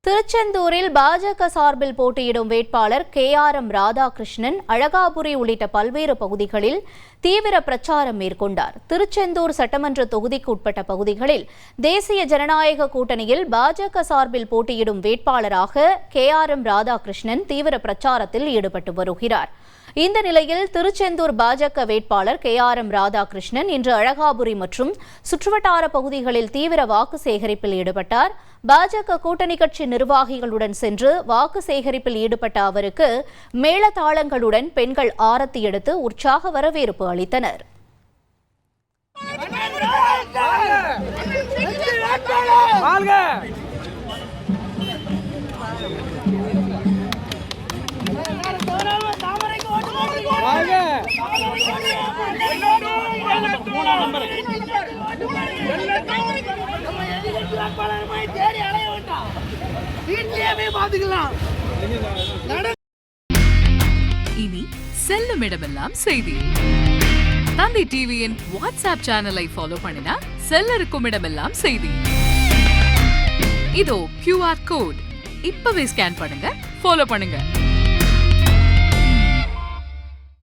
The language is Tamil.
திருச்செந்தூரில் பாஜக சார்பில் போட்டியிடும் வேட்பாளர் KRM ராதாகிருஷ்ணன் அழகாபுரி உள்ளிட்ட பல்வேறு பகுதிகளில் தீவிர பிரச்சாரம் மேற்கொண்டார். திருச்செந்தூர் சட்டமன்ற தொகுதிக்கு உட்பட்ட பகுதிகளில் தேசிய ஜனநாயக கூட்டணியில் பாஜக சார்பில் போட்டியிடும் வேட்பாளராக KRM ராதாகிருஷ்ணன் தீவிர பிரச்சாரத்தில் ஈடுபட்டு வருகிறார். இந்த நிலையில் திருச்செந்தூர் பாஜக வேட்பாளர் KRM ராதாகிருஷ்ணன் இன்று அழகாபுரி மற்றும் சுற்றுவட்டார பகுதிகளில் தீவிர வாக்கு சேகரிப்பில் ஈடுபட்டார். பாஜக கூட்டணி கட்சி நிர்வாகிகளுடன் சென்று வாக்கு சேகரிப்பில் ஈடுபட்ட அவருக்கு மேளதாளங்களுடன் பெண்கள் ஆரத்தி எடுத்து உற்சாக வரவேற்பு அளித்தனர். இனி செல்லும் இடமெல்லாம் செய்தி. தந்தி டிவியின் வாட்ஸ்அப் சேனலை ஃபாலோ பண்ணினா செல்ல இருக்கும் இடமெல்லாம் செய்தி. இதோ QR கோட் இப்பவே ஸ்கேன் பண்ணுங்க, ஃபாலோ பண்ணுங்க.